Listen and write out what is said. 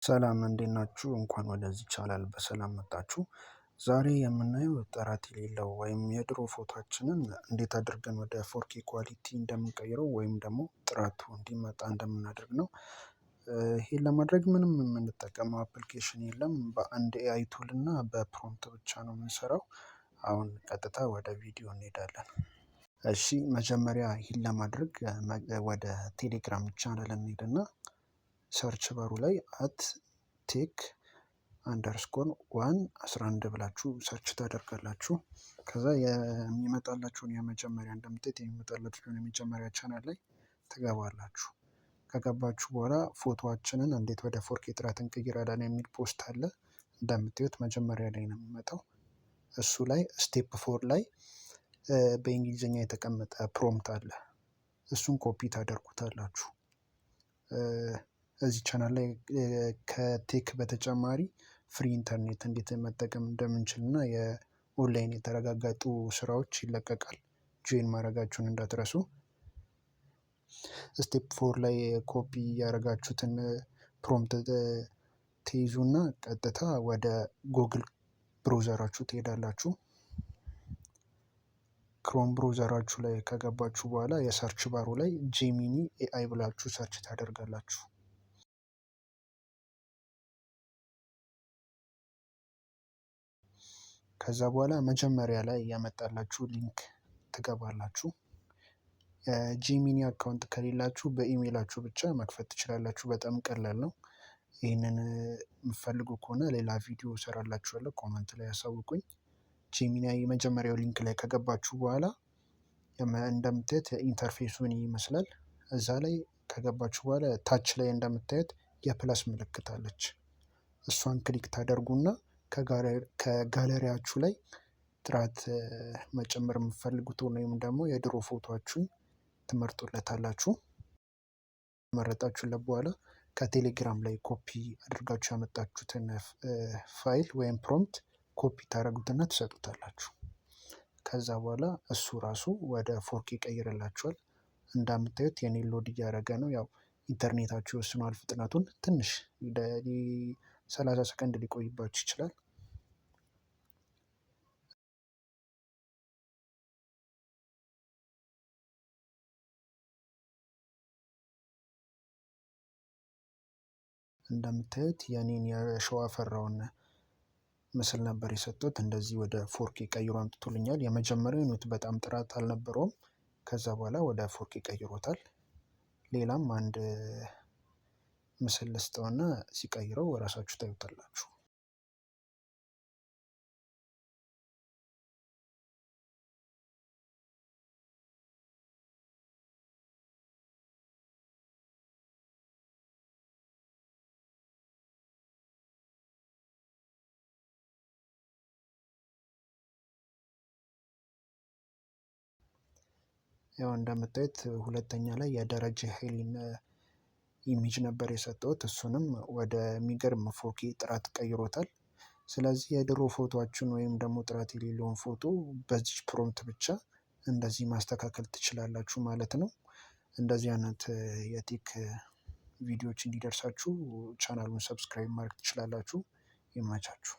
ሰላም እንዴት ናችሁ? እንኳን ወደዚህ ቻናል በሰላም መጣችሁ። ዛሬ የምናየው ጥራት የሌለው ወይም የድሮ ፎቶአችንን እንዴት አድርገን ወደ ፎርኬ ኳሊቲ እንደምንቀይረው ወይም ደግሞ ጥራቱ እንዲመጣ እንደምናደርግ ነው። ይሄን ለማድረግ ምንም የምንጠቀመው አፕሊኬሽን የለም። በአንድ ኤአይ ቱል እና በፕሮምፕት ብቻ ነው የምንሰራው። አሁን ቀጥታ ወደ ቪዲዮ እንሄዳለን። እሺ መጀመሪያ ይህን ለማድረግ ወደ ቴሌግራም ቻናል እንሄድና ሰርች ባሩ ላይ @ቴክ _1 11 ብላችሁ ሰርች ታደርጋላችሁ። ከዛ የሚመጣላችሁን የመጀመሪያ እንደምታዩት የሚመጣላችሁን የመጀመሪያ ቻናል ላይ ትገባላችሁ። ከገባችሁ በኋላ ፎቶአችንን እንዴት ወደ ፎርኬ ጥራት እንቀይራለን የሚል ፖስት አለ። እንደምታዩት መጀመሪያ ላይ ነው የሚመጣው። እሱ ላይ ስቴፕ 4 ላይ በእንግሊዝኛ የተቀመጠ ፕሮምፕት አለ። እሱን ኮፒ ታደርጉታላችሁ። እዚህ ቻናል ላይ ከቴክ በተጨማሪ ፍሪ ኢንተርኔት እንዴት መጠቀም እንደምንችል እና የኦንላይን የተረጋገጡ ስራዎች ይለቀቃል። ጆይን ማድረጋችሁን እንዳትረሱ። ስቴፕ 4 ላይ ኮፒ ያደረጋችሁትን ፕሮምፕት ትይዙና ቀጥታ ወደ ጉግል ብሮዘራችሁ ትሄዳላችሁ። ክሮም ብሮዘራችሁ ላይ ከገባችሁ በኋላ የሰርች ባሩ ላይ ጄሚኒ ኤአይ ብላችሁ ሰርች ታደርጋላችሁ። ከዛ በኋላ መጀመሪያ ላይ ያመጣላችሁ ሊንክ ትገባላችሁ። የጂሚኒ አካውንት ከሌላችሁ በኢሜይላችሁ ብቻ መክፈት ትችላላችሁ። በጣም ቀላል ነው። ይህንን የምትፈልጉ ከሆነ ሌላ ቪዲዮ እሰራላችኋለሁ። ኮመንት ላይ ያሳውቁኝ። ጂሚኒ የመጀመሪያው ሊንክ ላይ ከገባችሁ በኋላ እንደምታዩት ኢንተርፌሱ ምን ይመስላል። እዛ ላይ ከገባችሁ በኋላ ታች ላይ እንደምታዩት የፕለስ ምልክት አለች። እሷን ክሊክ ታደርጉና ከጋለሪያችሁ ላይ ጥራት መጨመር የምትፈልጉት ወይም ደግሞ የድሮ ፎቶአችሁን ትመርጡለታላችሁ። መረጣችሁለት በኋላ ከቴሌግራም ላይ ኮፒ አድርጋችሁ ያመጣችሁትን ፋይል ወይም ፕሮምፕት ኮፒ ታደርጉትና ትሰጡታላችሁ። ከዛ በኋላ እሱ ራሱ ወደ ፎርኬ ይቀይርላችኋል። እንደምታዩት የኔ ሎድ እያደረገ ነው። ያው ኢንተርኔታችሁ ይወስነዋል ፍጥነቱን። ትንሽ 30 ሰከንድ ሊቆይባችሁ ይችላል። እንደምታዩት የኔን የሸዋፈራውን ምስል ነበር የሰጠሁት። እንደዚህ ወደ ፎርኬ ቀይሮ አምጥቶልኛል። የመጀመሪያው ዩኒት በጣም ጥራት አልነበረውም። ከዛ በኋላ ወደ ፎርኬ ቀይሮታል። ሌላም አንድ ምስል ልስጠውና ሲቀይረው እራሳችሁ ታዩታላችሁ። ያው እንደምታዩት ሁለተኛ ላይ የደረጀ ኃይሌን ኢሜጅ ነበር የሰጠሁት። እሱንም ወደ ሚገርም ፎርኬ ጥራት ቀይሮታል። ስለዚህ የድሮ ፎቶአችሁን ወይም ደግሞ ጥራት የሌለውን ፎቶ በዚህ ፕሮምፕት ብቻ እንደዚህ ማስተካከል ትችላላችሁ ማለት ነው። እንደዚህ አይነት የቴክ ቪዲዮዎች እንዲደርሳችሁ ቻናሉን ሰብስክራይብ ማድረግ ትችላላችሁ። ይመቻችሁ።